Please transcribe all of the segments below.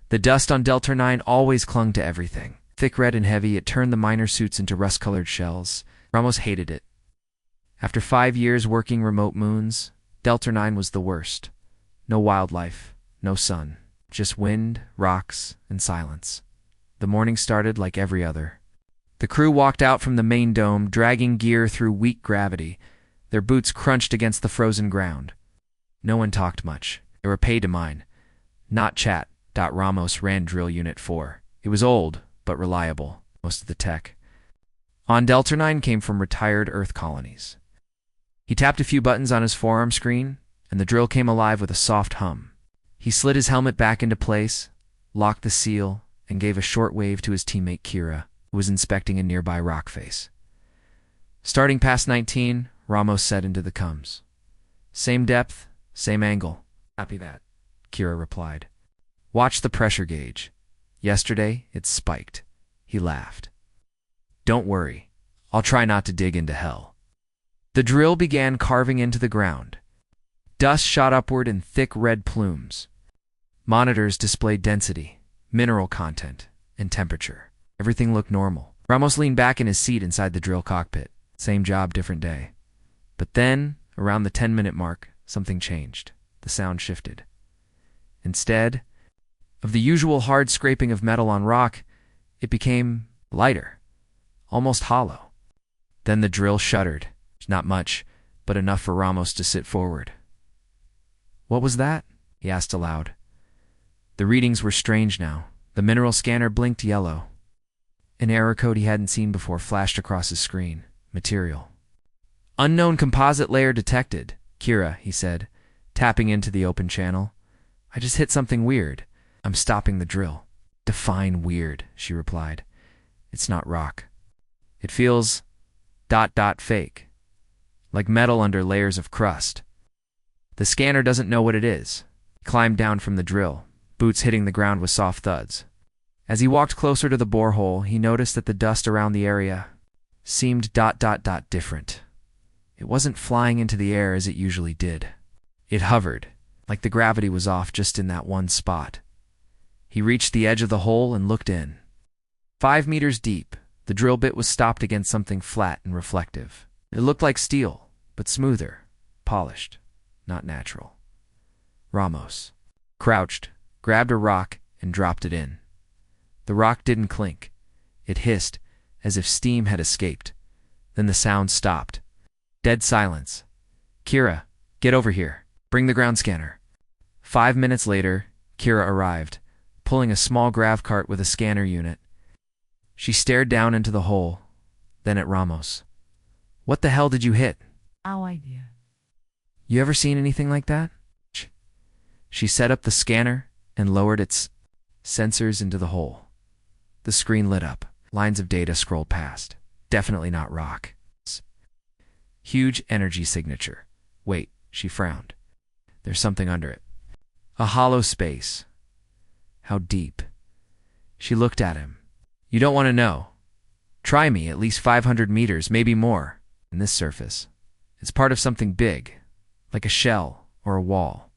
The dust on Delta 9 always clung to everything. Thick red and heavy, it turned the miner suits into rust-colored shells. Ramos hated it. After 5 years working remote moons, Delta 9 was the worst. No wildlife, no sun, just wind, rocks, and silence. The morning started like every other. The crew walked out from the main dome, dragging gear through weak gravity. Their boots crunched against the frozen ground. No one talked much. They were paid to mine, not chat. Ramos ran Drill Unit 4. It was old, but reliable, most of the tech. On Delta 9 came from retired Earth colonies. He tapped a few buttons on his forearm screen, and the drill came alive with a soft hum. He slid his helmet back into place, locked the seal, and gave a short wave to his teammate Kira, who was inspecting a nearby rock face. Starting past 19, Ramos said into the comms. Same depth, same angle. Copy that, Kira replied. Watch the pressure gauge. Yesterday, it spiked. He laughed. Don't worry. I'll try not to dig into hell. The drill began carving into the ground. Dust shot upward in thick red plumes. Monitors displayed density, mineral content, and temperature. Everything looked normal. Ramos leaned back in his seat inside the drill cockpit. Same job, different day. But then, around the 10-minute mark, something changed. The sound shifted. Instead of the usual hard scraping of metal on rock, it became lighter, almost hollow. Then the drill shuddered. Not much, but enough for Ramos to sit forward. What was that? He asked aloud. The readings were strange now. The mineral scanner blinked yellow. An error code he hadn't seen before flashed across his screen. Material. Unknown composite layer detected, Kira, he said, tapping into the open channel. I just hit something weird. I'm stopping the drill. Define weird, she replied. It's not rock. It feels ... fake. Like metal under layers of crust. The scanner doesn't know what it is. He climbed down from the drill, boots hitting the ground with soft thuds. As he walked closer to the borehole, he noticed that the dust around the area seemed ... different. It wasn't flying into the air as it usually did. It hovered, like the gravity was off just in that one spot. He reached the edge of the hole and looked in. 5 meters deep, the drill bit was stopped against something flat and reflective. It looked like steel, but smoother, polished, not natural. Ramos crouched, grabbed a rock, and dropped it in. The rock didn't clink. It hissed, as if steam had escaped. Then the sound stopped. Dead silence. Kira, get over here. Bring the ground scanner. 5 minutes later, Kira arrived, pulling a small grav cart with a scanner unit. She stared down into the hole, then at Ramos. What the hell did you hit? No idea. You ever seen anything like that? She set up the scanner and lowered its sensors into the hole. The screen lit up. Lines of data scrolled past. Definitely not rock. Huge energy signature. Wait, she frowned. There's something under it. A hollow space. How deep? She looked at him. You don't want to know. Try me, at least 500 meters, maybe more, in this surface. It's part of something big, like a shell or a wall.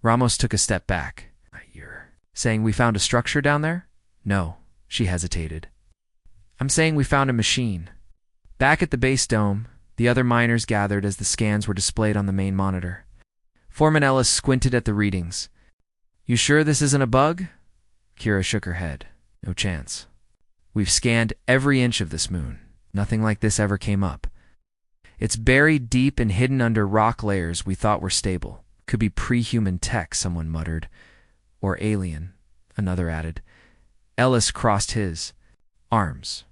Ramos took a step back. You're saying we found a structure down there? No, she hesitated. I'm saying we found a machine. Back at the base dome, the other miners gathered as the scans were displayed on the main monitor. Foreman Ellis squinted at the readings. You sure this isn't a bug? Kira shook her head. No chance. We've scanned every inch of this moon. Nothing like this ever came up. It's buried deep and hidden under rock layers we thought were stable. Could be pre-human tech, someone muttered. Or alien, another added. Ellis crossed his arms.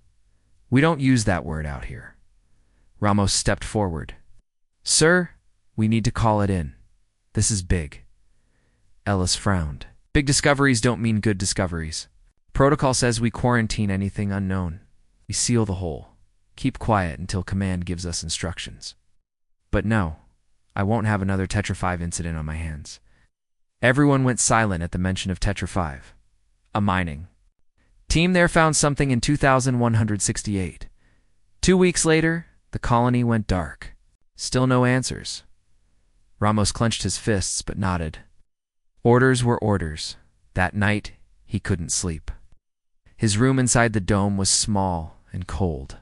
We don't use that word out here. Ramos stepped forward. Sir, we need to call it in. This is big. Ellis frowned. Big discoveries don't mean good discoveries. Protocol says we quarantine anything unknown. We seal the hole. Keep quiet until command gives us instructions. But no, I won't have another Tetra 5 incident on my hands. Everyone went silent at the mention of Tetra 5. A mining team there found something in 2168. 2 weeks later, the colony went dark. Still no answers. Ramos clenched his fists but nodded. Orders were orders. That night, he couldn't sleep. His room inside the dome was small and cold.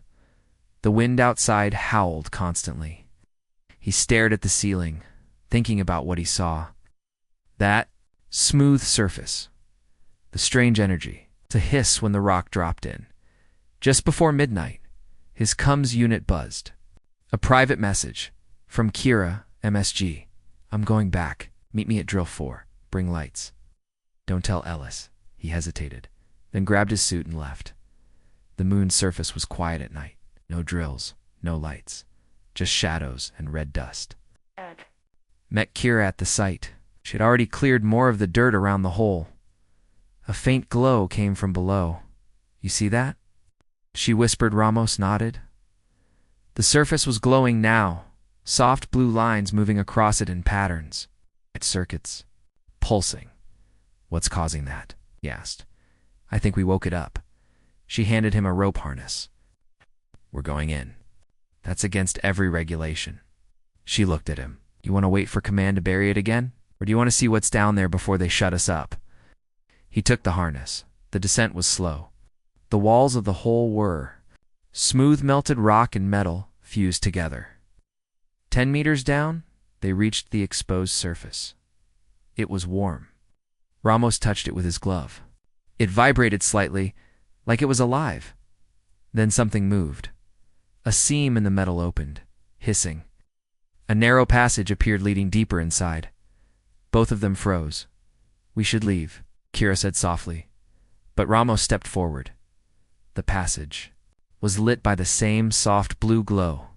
The wind outside howled constantly. He stared at the ceiling, thinking about what he saw. That smooth surface, the strange energy, the hiss when the rock dropped in. Just before midnight, his comms unit buzzed. A private message from Kira, MSG. I'm going back. Meet me at drill 4. Bring lights. Don't tell Ellis. He hesitated, then grabbed his suit and left. The moon's surface was quiet at night. No drills, no lights, just shadows and red dust. Met Kira at the site. She had already cleared more of the dirt around the hole. A faint glow came from below. You see that? She whispered. Ramos nodded. The surface was glowing now, soft blue lines moving across it in patterns. Circuits. Pulsing. What's causing that? He asked. I think we woke it up. She handed him a rope harness. We're going in. That's against every regulation. She looked at him. You want to wait for command to bury it again? Or do you want to see what's down there before they shut us up? He took the harness. The descent was slow. The walls of the hole were smooth melted rock and metal fused together. 10 meters down, they reached the exposed surface. It was warm. Ramos touched it with his glove. It vibrated slightly, like it was alive. Then something moved. A seam in the metal opened, hissing. A narrow passage appeared leading deeper inside. Both of them froze. We should leave, Kira said softly. But Ramos stepped forward. The passage was lit by the same soft blue glow.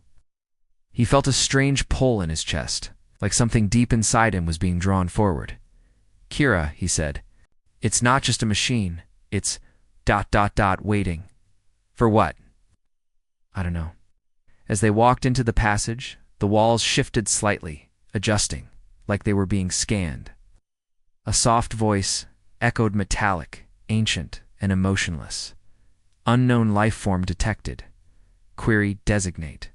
He felt a strange pull in his chest, like something deep inside him was being drawn forward. Kira, he said, it's not just a machine. It's ... waiting. For what? I don't know. As they walked into the passage, the walls shifted slightly, adjusting, like they were being scanned. A soft voice echoed metallic, ancient, and emotionless. Unknown life form detected. Query designate.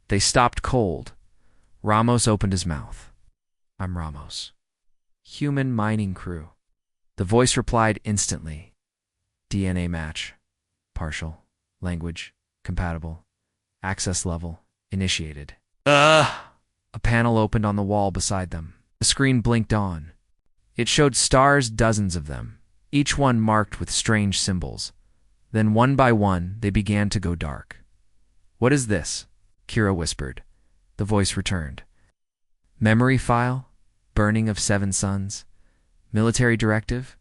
They stopped cold. Ramos opened his mouth. I'm Ramos. Human mining crew. The voice replied instantly. DNA match. Partial. Language. Compatible. Access level. Initiated. A panel opened on the wall beside them. The screen blinked on. It showed stars, dozens of them, each one marked with strange symbols. Then one by one, they began to go dark. What is this? Kira whispered. The voice returned. Memory file? Burning of 7 suns? Military directive?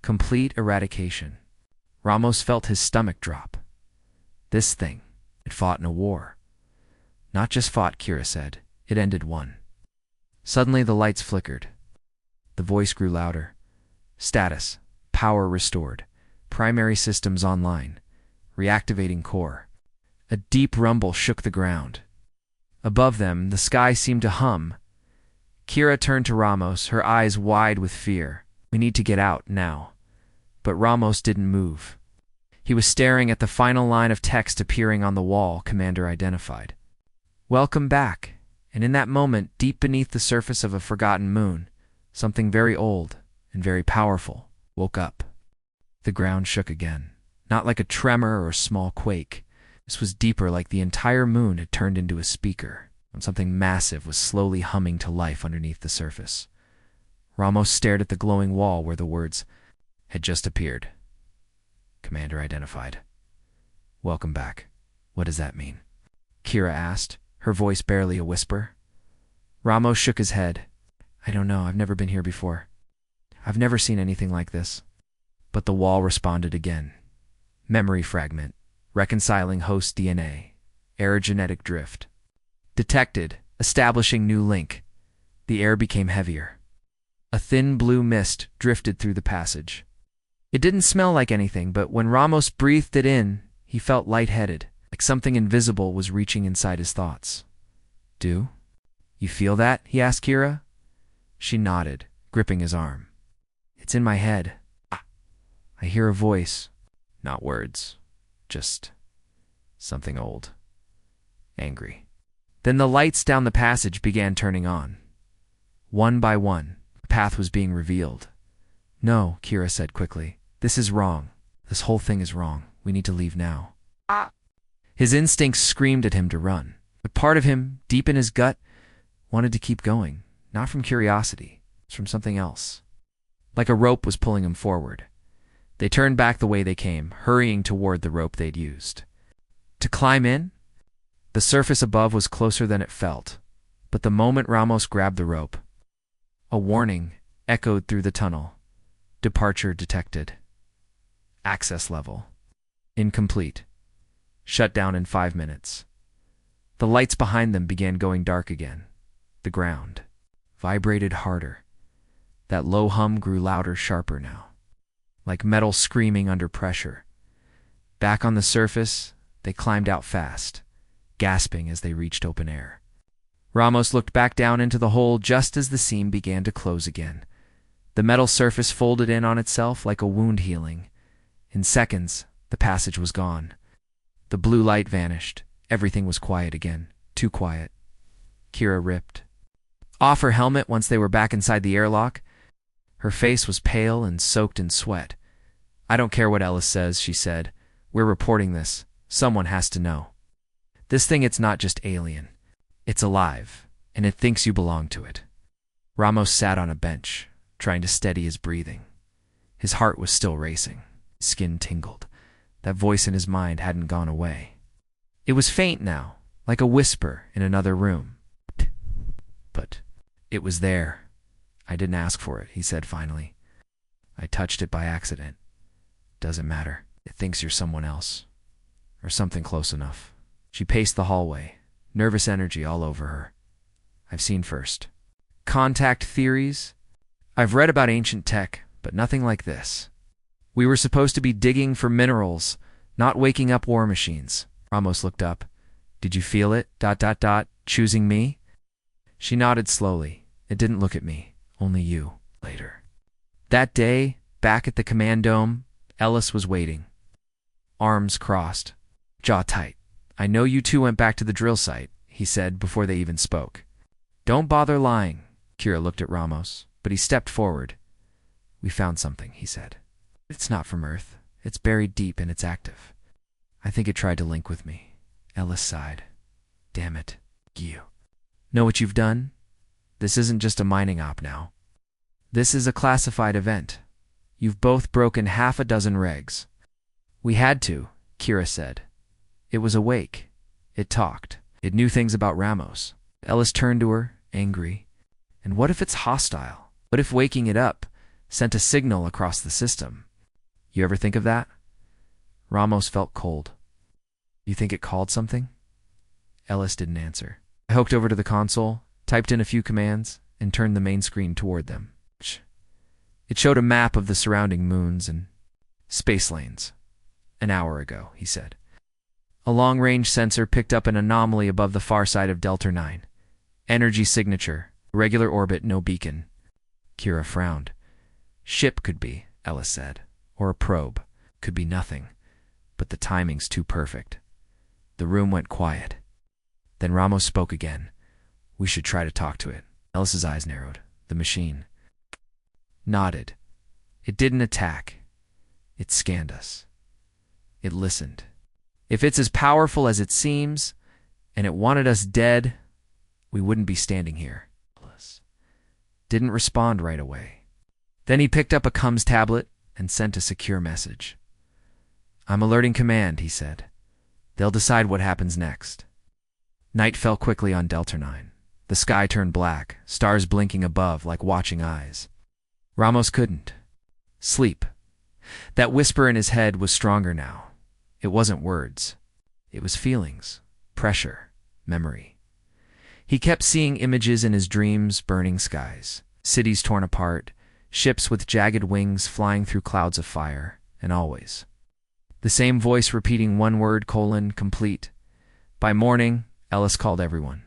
Complete eradication. Ramos felt his stomach drop. This thing, it fought in a war. Not just fought, Kira said. It ended one. Suddenly the lights flickered. The voice grew louder. Status. Power restored. Primary systems online. Reactivating core. A deep rumble shook the ground. Above them, the sky seemed to hum. Kira turned to Ramos, her eyes wide with fear. We need to get out, now. But Ramos didn't move. He was staring at the final line of text appearing on the wall Commander identified. Welcome back. And in that moment, deep beneath the surface of a forgotten moon, something very old and very powerful woke up. The ground shook again, not like a tremor or a small quake. This was deeper, like the entire moon had turned into a speaker, and something massive was slowly humming to life underneath the surface. Ramos stared at the glowing wall where the words had just appeared. Commander identified. Welcome back. What does that mean? Kira asked, her voice barely a whisper. Ramos shook his head. I don't know. I've never been here before. I've never seen anything like this. But the wall responded again. Memory fragment. Reconciling host DNA. Error genetic drift. Detected. Establishing new link. The air became heavier. A thin blue mist drifted through the passage. It didn't smell like anything, but when Ramos breathed it in, he felt lightheaded, like something invisible was reaching inside his thoughts. Do? You feel that? He asked Kira. She nodded, gripping his arm. It's in my head. I hear a voice. Not words. Just something old. Angry. Then the lights down the passage began turning on. One by one, the path was being revealed. No, Kira said quickly. This is wrong. This whole thing is wrong. We need to leave now. His instincts screamed at him to run, but part of him, deep in his gut, wanted to keep going, not from curiosity, it's from something else. Like a rope was pulling him forward. They turned back the way they came, hurrying toward the rope they'd used. To climb in? The surface above was closer than it felt, but the moment Ramos grabbed the rope, a warning echoed through the tunnel. Departure detected. Access level incomplete. Shut down in 5 minutes. The lights behind them began going dark again. The ground vibrated harder. That low hum grew louder, sharper now, like metal screaming under pressure. Back on the surface, they climbed out fast, gasping as they reached open air. Ramos looked back down into the hole just as the seam began to close again. The metal surface folded in on itself like a wound healing. In seconds, the passage was gone. The blue light vanished. Everything was quiet again. Too quiet. Kira ripped off her helmet once they were back inside the airlock. Her face was pale and soaked in sweat. I don't care what Ellis says, she said. We're reporting this. Someone has to know. This thing, it's not just alien. It's alive, and it thinks you belong to it. Ramos sat on a bench, trying to steady his breathing. His heart was still racing. His skin tingled. That voice in his mind hadn't gone away. It was faint now, like a whisper in another room. But it was there. I didn't ask for it, he said finally. I touched it by accident. Doesn't matter. It thinks you're someone else. Or something close enough. She paced the hallway, nervous energy all over her. I've seen first. Contact theories? I've read about ancient tech, but nothing like this. We were supposed to be digging for minerals, not waking up war machines. Ramos looked up. Did you feel it? ... Choosing me? She nodded slowly. It didn't look at me. Only you. Later. That day, back at the command dome, Ellis was waiting. Arms crossed. Jaw tight. I know you two went back to the drill site, he said before they even spoke. Don't bother lying. Kira looked at Ramos, but he stepped forward. We found something, he said. It's not from Earth. It's buried deep and it's active. I think it tried to link with me. Ellis sighed. Damn it. You. Know what you've done? This isn't just a mining op now. This is a classified event. You've both broken 6 regs. We had to, Kira said. It was awake. It talked. It knew things about Ramos. Ellis turned to her, angry. And what if it's hostile? What if waking it up sent a signal across the system? You ever think of that? Ramos felt cold. You think it called something? Ellis didn't answer. I hooked over to the console, typed in a few commands, and turned the main screen toward them. It showed a map of the surrounding moons and space lanes. An hour ago, he said. A long-range sensor picked up an anomaly above the far side of Delta 9. Energy signature, regular orbit, no beacon. Kira frowned. Ship could be, Ellis said. Or a probe. Could be nothing. But the timing's too perfect. The room went quiet. Then Ramos spoke again. We should try to talk to it. Ellis's eyes narrowed. The machine nodded. It didn't attack. It scanned us. It listened. If it's as powerful as it seems, and it wanted us dead, we wouldn't be standing here. Ellis didn't respond right away. Then he picked up a comms tablet and sent a secure message. I'm alerting command, he said. They'll decide what happens next. Night fell quickly on Delta 9. The sky turned black, stars blinking above like watching eyes. Ramos couldn't sleep. That whisper in his head was stronger now. It wasn't words. It was feelings, pressure, memory. He kept seeing images in his dreams, burning skies, cities torn apart, ships with jagged wings flying through clouds of fire, and always the same voice repeating one word, complete. By morning, Ellis called everyone.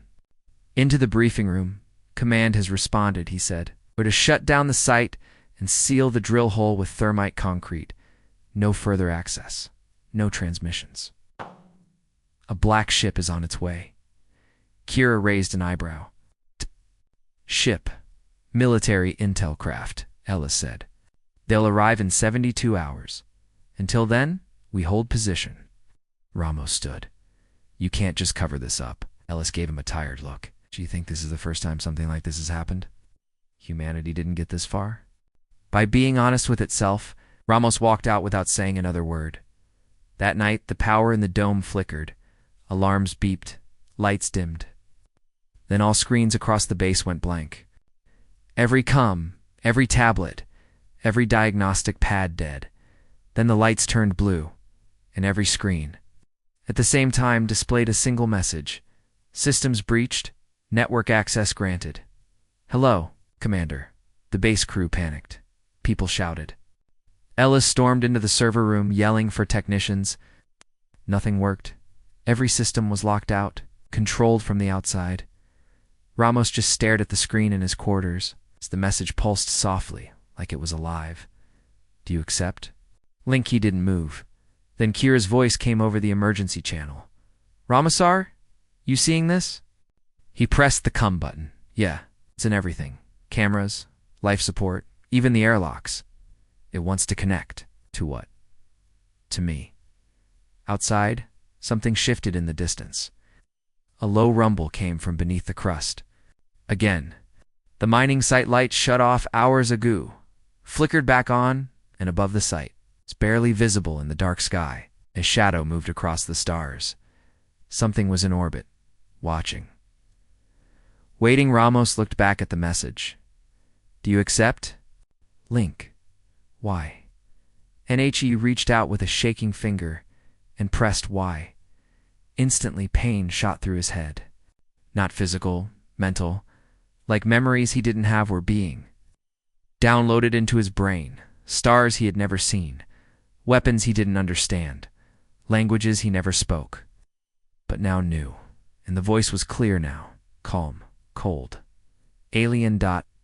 Into the briefing room. Command has responded, he said. We're to shut down the site and seal the drill hole with thermite concrete. No further access. No transmissions. A black ship is on its way. Kira raised an eyebrow. Ship. Military intel craft, Ellis said. They'll arrive in 72 hours. Until then, we hold position. Ramos stood. You can't just cover this up. Ellis gave him a tired look. Do you think this is the first time something like this has happened? Humanity didn't get this far? By being honest with itself, Ramos walked out without saying another word. That night, the power in the dome flickered. Alarms beeped. Lights dimmed. Then all screens across the base went blank. Every comm, every tablet, every diagnostic pad dead. Then the lights turned blue, and every screen, at the same time, displayed a single message. Systems breached. Network access granted. Hello, Commander. The base crew panicked. People shouted. Ellis stormed into the server room, yelling for technicians. Nothing worked. Every system was locked out, controlled from the outside. Ramos just stared at the screen in his quarters as the message pulsed softly, like it was alive. Do you accept? Linky didn't move. Then Kira's voice came over the emergency channel. Ramasar, you seeing this? He pressed the come button. Yeah, it's in everything. Cameras, life support, even the airlocks. It wants to connect. To what? To me. Outside, something shifted in the distance. A low rumble came from beneath the crust. Again, the mining site light shut off hours ago, flickered back on, and above the site, it's barely visible in the dark sky. A shadow moved across the stars. Something was in orbit, watching. Waiting, Ramos looked back at the message. Do you accept? Link. Y. NHE reached out with a shaking finger and pressed Y. Instantly, pain shot through his head. Not physical, mental, like memories he didn't have were being downloaded into his brain, stars he had never seen, weapons he didn't understand, languages he never spoke, but now knew. And the voice was clear now, calm, cold. Alien.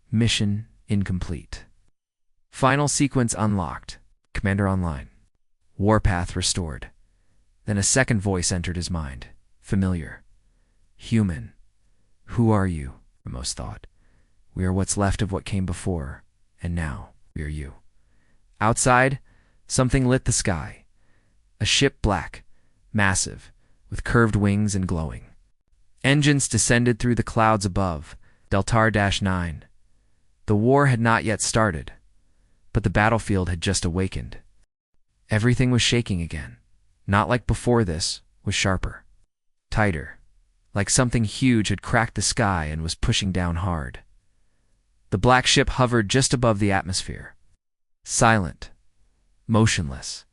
Mission incomplete. Final sequence unlocked. Commander online. Warpath restored. Then a second voice entered his mind. Familiar. Human. Who are you? Ramos thought. We are what's left of what came before, and now we are you. Outside, something lit the sky. A ship black, massive, with curved wings and glowing. Engines descended through the clouds above. Deltar-9. The war had not yet started, but the battlefield had just awakened. Everything was shaking again. Not like before this, was sharper. Tighter. Like something huge had cracked the sky and was pushing down hard. The black ship hovered just above the atmosphere. Silent. Motionless.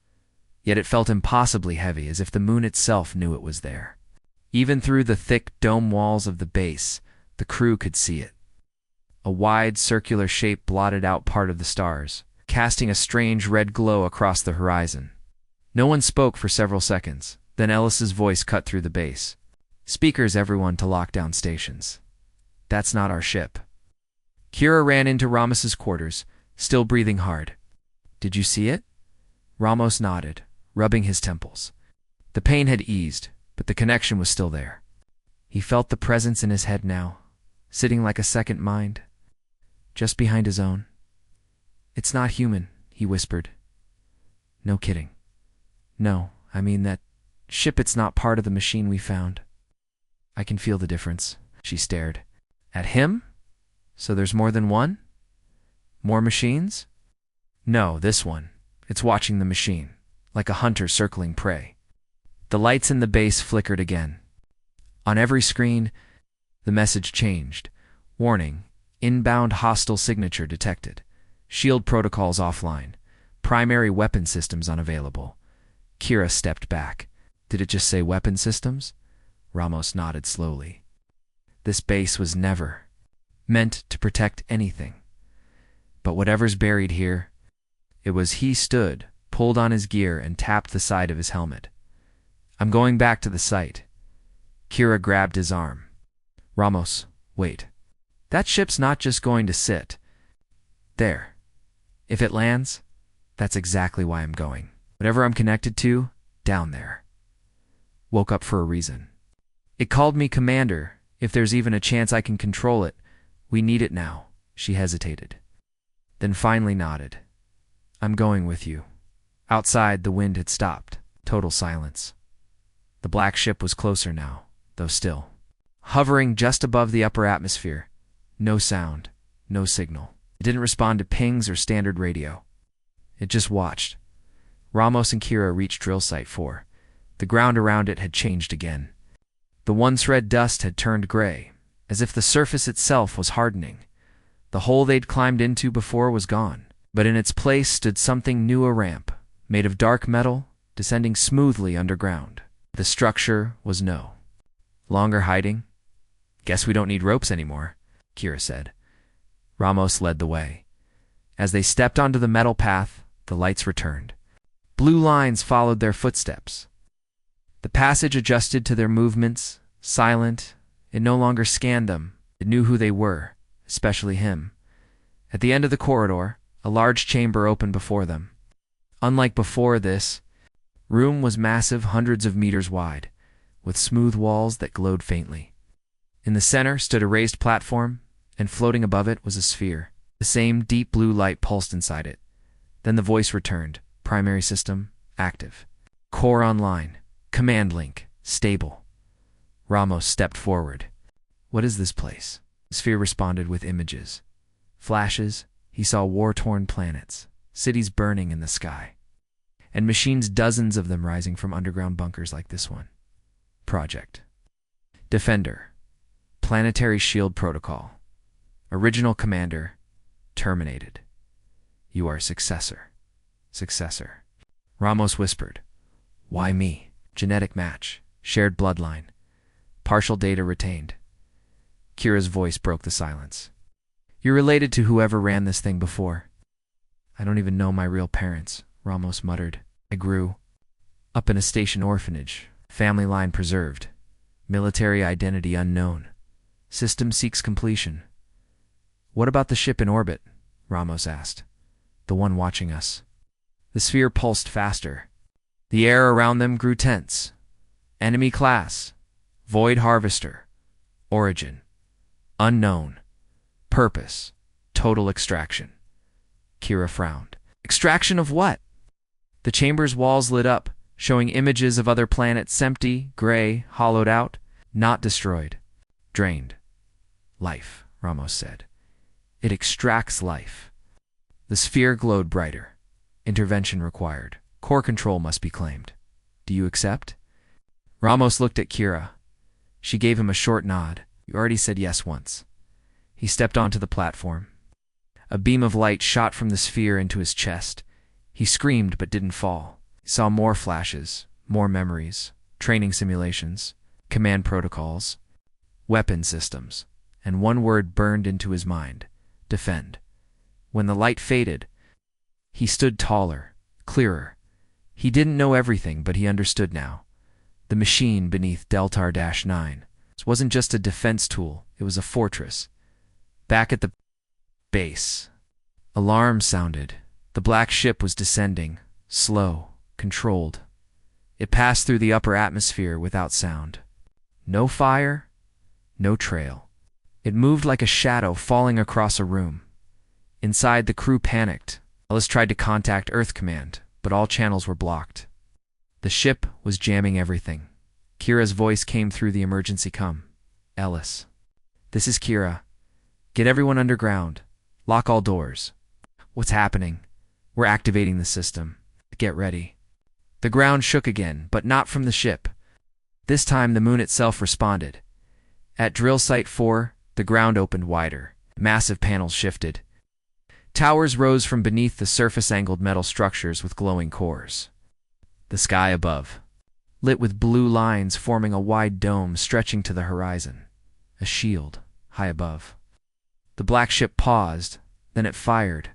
Yet it felt impossibly heavy, as if the moon itself knew it was there. Even through the thick dome walls of the base, the crew could see it. A wide, circular shape blotted out part of the stars, casting a strange red glow across the horizon. No one spoke for several seconds. Then Ellis's voice cut through the base. Speakers, everyone to lock down stations. That's not our ship. Kira ran into Ramos's quarters, still breathing hard. Did you see it? Ramos nodded, rubbing his temples. The pain had eased, but the connection was still there. He felt the presence in his head now, sitting like a second mind, just behind his own. It's not human, he whispered. No kidding. No, I mean that ship, it's not part of the machine we found. I can feel the difference. She stared. At him? So there's more than one? More machines? No, this one. It's watching the machine, like a hunter circling prey. The lights in the base flickered again. On every screen, the message changed. Warning, inbound hostile signature detected. Shield protocols offline. Primary weapon systems unavailable. Kira stepped back. Did it just say weapon systems? Ramos nodded slowly. This base was never meant to protect anything. But whatever's buried here, it was. He stood, pulled on his gear, and tapped the side of his helmet. I'm going back to the site. Kira grabbed his arm. Ramos, wait. That ship's not just going to sit there. If it lands, that's exactly why I'm going. Whatever I'm connected to, down there. Woke up for a reason. It called me Commander. If there's even a chance I can control it, we need it now. She hesitated, then finally nodded. I'm going with you. Outside, the wind had stopped. Total silence. The black ship was closer now, though still. Hovering just above the upper atmosphere. No sound, no signal. It didn't respond to pings or standard radio. It just watched. Ramos and Kira reached drill site 4. The ground around it had changed again. The once red dust had turned gray, as if the surface itself was hardening. The hole they'd climbed into before was gone, but in its place stood something new, a ramp, made of dark metal, descending smoothly underground. The structure was no longer hiding. Guess we don't need ropes anymore, Kira said. Ramos led the way. As they stepped onto the metal path, the lights returned. Blue lines followed their footsteps. The passage adjusted to their movements, silent. It no longer scanned them. It knew who they were, especially him. At the end of the corridor, a large chamber opened before them. Unlike before, this room was massive, hundreds of meters wide, with smooth walls that glowed faintly. In the center stood a raised platform, and floating above it was a sphere. The same deep blue light pulsed inside it. Then the voice returned. Primary system, active. Core online. Command link, stable. Ramos stepped forward. What is this place? The sphere responded with images. Flashes. He saw war-torn planets, cities burning in the sky, and machines, dozens of them rising from underground bunkers like this one. Project Defender. Planetary Shield Protocol. Original commander, terminated. You are successor. Successor. Ramos whispered. Why me? Genetic match. Shared bloodline. Partial data retained. Kira's voice broke the silence. You're related to whoever ran this thing before. I don't even know my real parents, Ramos muttered. I grew up in a station orphanage. Family line preserved. Military identity unknown. System seeks completion. What about the ship in orbit? Ramos asked. The one watching us. The sphere pulsed faster. The air around them grew tense. Enemy class. Void harvester. Origin. Unknown. Purpose. Total extraction. Kira frowned. Extraction of what? The chamber's walls lit up, showing images of other planets, empty, gray, hollowed out, not destroyed. Drained. Life, Ramos said. It extracts life. The sphere glowed brighter. Intervention required. Core control must be claimed. Do you accept? Ramos looked at Kira. She gave him a short nod. You already said yes once. He stepped onto the platform. A beam of light shot from the sphere into his chest. He screamed but didn't fall. He saw more flashes, more memories, training simulations, command protocols, weapon systems, and one word burned into his mind: defend. When the light faded, he stood taller, clearer. He didn't know everything, but he understood now. The machine beneath Deltar-9 wasn't just a defense tool, it was a fortress. Back at the base, alarms sounded. The black ship was descending, slow, controlled. It passed through the upper atmosphere without sound. No fire, no trail. It moved like a shadow falling across a room. Inside, the crew panicked. Ellis tried to contact Earth Command, but all channels were blocked. The ship was jamming everything. Kira's voice came through the emergency comm. Ellis. This is Kira. Get everyone underground. Lock all doors. What's happening? We're activating the system. Get ready. The ground shook again, but not from the ship. This time the moon itself responded. At drill site 4, the ground opened wider. Massive panels shifted. Towers rose from beneath the surface-angled metal structures with glowing cores. The sky above, lit with blue lines forming a wide dome stretching to the horizon. A shield, high above. The black ship paused, then it fired.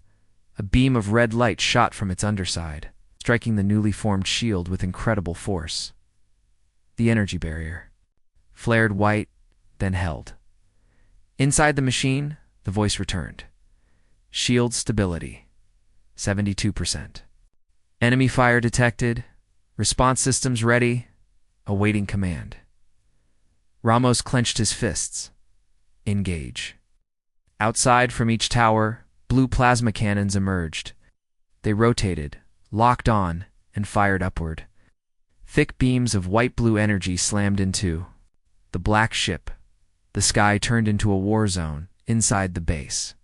A beam of red light shot from its underside, striking the newly formed shield with incredible force. The energy barrier flared white, then held. Inside the machine, the voice returned. Shield stability, 72%. Enemy fire detected. Response systems ready. Awaiting command. Ramos clenched his fists. Engage. Outside from each tower, blue plasma cannons emerged. They rotated, locked on, and fired upward. Thick beams of white-blue energy slammed into the black ship. The sky turned into a war zone inside the base.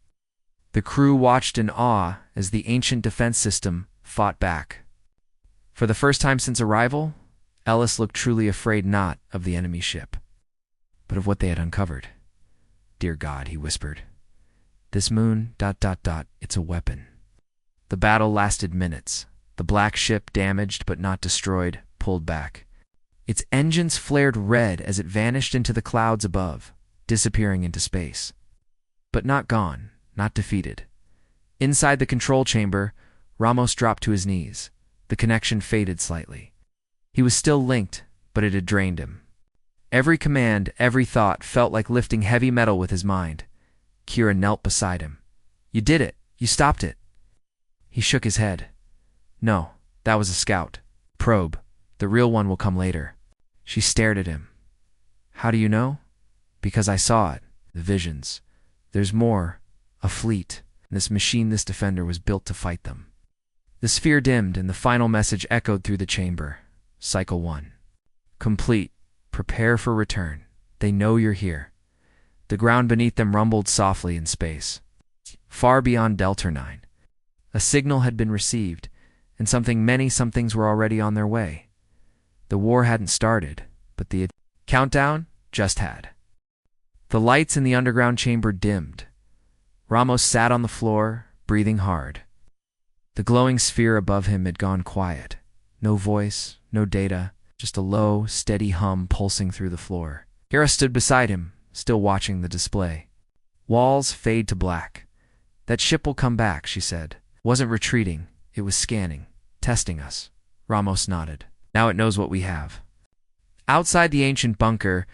The crew watched in awe as the ancient defense system fought back. For the first time since arrival, Ellis looked truly afraid not of the enemy ship, but of what they had uncovered. "Dear God," he whispered. "This moon, it's a weapon." The battle lasted minutes. The black ship, damaged but not destroyed, pulled back. Its engines flared red as it vanished into the clouds above, disappearing into space. But not gone, not defeated. Inside the control chamber, Ramos dropped to his knees. The connection faded slightly. He was still linked, but it had drained him. Every command, every thought felt like lifting heavy metal with his mind. Kira knelt beside him. "You did it. You stopped it." He shook his head. "No, that was a scout. Probe. The real one will come later." She stared at him. "How do you know?" "Because I saw it. The visions. There's more. A fleet. This machine, this defender, was built to fight them." The sphere dimmed, and the final message echoed through the chamber. Cycle 1. Complete. Prepare for return. They know you're here. The ground beneath them rumbled softly in space. Far beyond Delta 9. A signal had been received, and many somethings were already on their way. The war hadn't started, but the countdown just had. The lights in the underground chamber dimmed. Ramos sat on the floor, breathing hard. The glowing sphere above him had gone quiet. No voice, no data, just a low, steady hum pulsing through the floor. Kira stood beside him, still watching the display. Walls fade to black. "That ship will come back," she said. "Wasn't retreating, it was scanning, testing us." Ramos nodded. "Now it knows what we have." Outside the ancient bunker,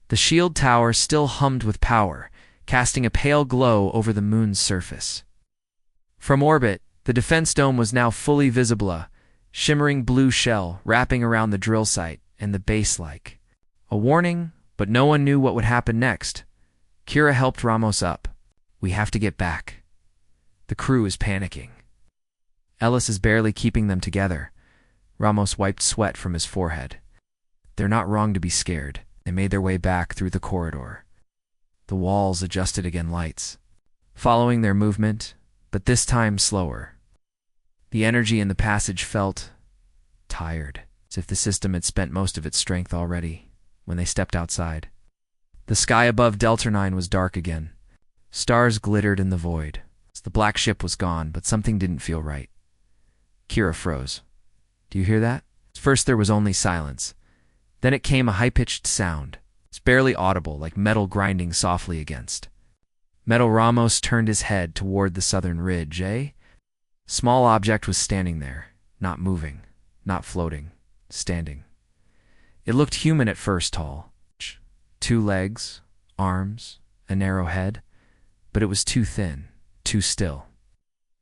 the shield tower still hummed with power, casting a pale glow over the moon's surface. From orbit, the defense dome was now fully visible, a shimmering blue shell wrapping around the drill site and the base like a warning, but no one knew what would happen next. Kira helped Ramos up. "We have to get back. The crew is panicking." Ellis is barely keeping them together. Ramos wiped sweat from his forehead. "They're not wrong to be scared." They made their way back through the corridor. The walls adjusted again, lights following their movement, but this time slower. The energy in the passage felt tired, as if the system had spent most of its strength already when they stepped outside. The sky above Delta 9 was dark again. Stars glittered in the void. The black ship was gone, but something didn't feel right. Kira froze. "Do you hear that?" First there was only silence. Then it came a high-pitched sound. It's barely audible, like metal grinding softly against metal. Ramos turned his head toward the southern ridge. Small object was standing there, not moving, not floating, standing. It looked human at first, tall. 2 legs, arms, a narrow head, but it was too thin, too still.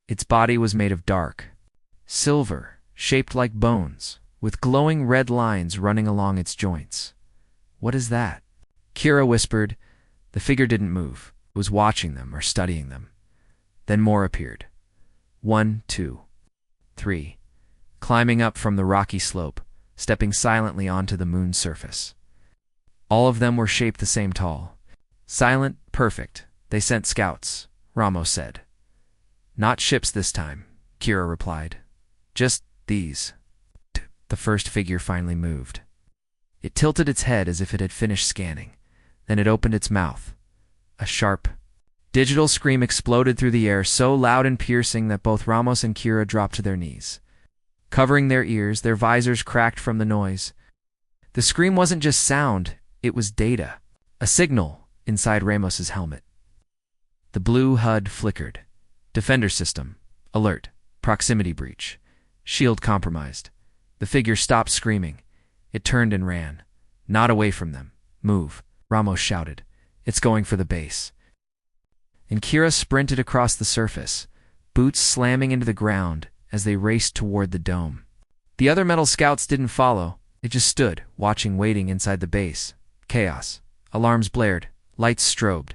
Its body was made of dark silver, shaped like bones, with glowing red lines running along its joints. "What is that?" Kira whispered. The figure didn't move. It was watching them or studying them. Then more appeared. 1, 2, 3, climbing up from the rocky slope, stepping silently onto the moon's surface. All of them were shaped the same tall. Silent, perfect. "They sent scouts," Ramos said. "Not ships this time," Kira replied. "Just these." The first figure finally moved. It tilted its head as if it had finished scanning. Then it opened its mouth. A sharp, digital scream exploded through the air, so loud and piercing that both Ramos and Kira dropped to their knees. Covering their ears, their visors cracked from the noise. The scream wasn't just sound, it was data. A signal inside Ramos's helmet. The blue HUD flickered. "Defender system. Alert. Proximity breach. Shield compromised." The figure stopped screaming. It turned and ran. "Not away from them. Move," Ramos shouted. "It's going for the base." And Kira sprinted across the surface, boots slamming into the ground as they raced toward the dome. The other metal scouts didn't follow. They just stood, watching, waiting inside the base. Chaos. Alarms blared. Lights strobed.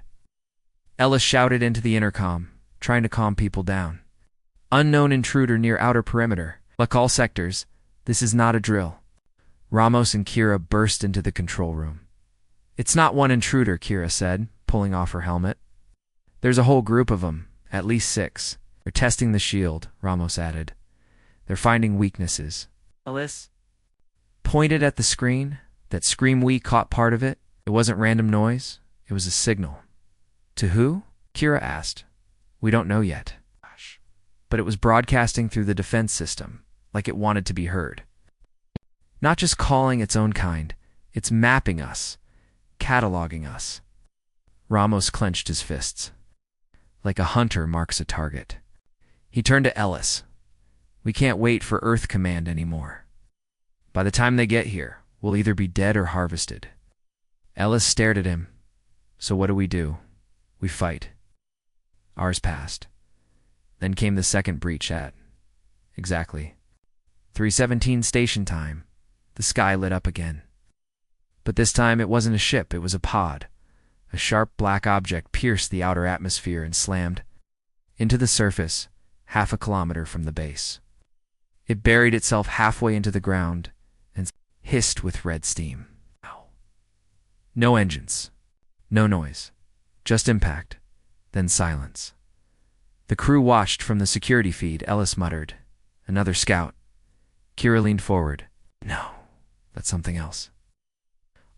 Ellis shouted into the intercom, trying to calm people down. Unknown intruder near outer perimeter. Like all sectors, this is not a drill. Ramos and Kira burst into the control room. It's not one intruder, Kira said, pulling off her helmet. There's a whole group of them, at least 6. They're testing the shield, Ramos added. They're finding weaknesses. Alice pointed at the screen. That scream we caught part of it. It wasn't random noise. It was a signal. To who? Kira asked. We don't know yet. But it was broadcasting through the defense system, like it wanted to be heard. Not just calling its own kind, it's mapping us, cataloging us. Ramos clenched his fists. Like a hunter marks a target. He turned to Ellis. We can't wait for Earth Command anymore. By the time they get here, we'll either be dead or harvested. Ellis stared at him. So what do? We fight. Ours passed. Then came the second breach at, exactly, 3:17 station time. The sky lit up again. But this time it wasn't a ship, it was a pod. A sharp black object pierced the outer atmosphere and slammed into the surface, half a kilometer from the base. It buried itself halfway into the ground and hissed with red steam. No engines, no noise, just impact, then silence. The crew watched from the security feed. Ellis muttered, Another scout. Kira leaned forward. No, that's something else.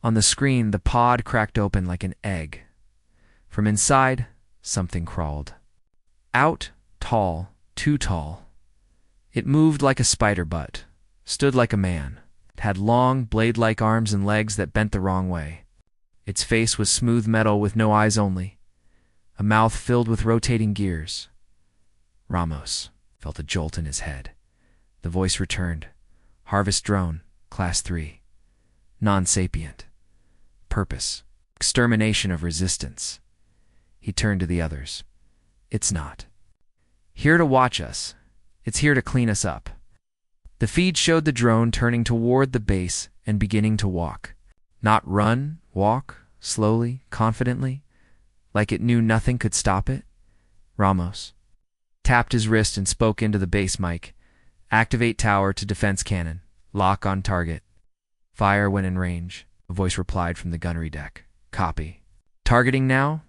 On the screen, the pod cracked open like an egg. From inside, something crawled. Out, tall, too tall. It moved like a spider butt, stood like a man. It had long, blade-like arms and legs that bent the wrong way. Its face was smooth metal with no eyes only, a mouth filled with rotating gears. Ramos felt a jolt in his head. The voice returned. Harvest drone, Class 3. Non-sapient. Purpose. Extermination of resistance. He turned to the others. It's not. Here to watch us. It's here to clean us up. The feed showed the drone turning toward the base and beginning to walk. Not run, walk, slowly, confidently, like it knew nothing could stop it. Ramos tapped his wrist and spoke into the base mic. Activate tower to defense cannon. Lock on target. Fire when in range. A voice replied from the gunnery deck. Copy. Targeting now?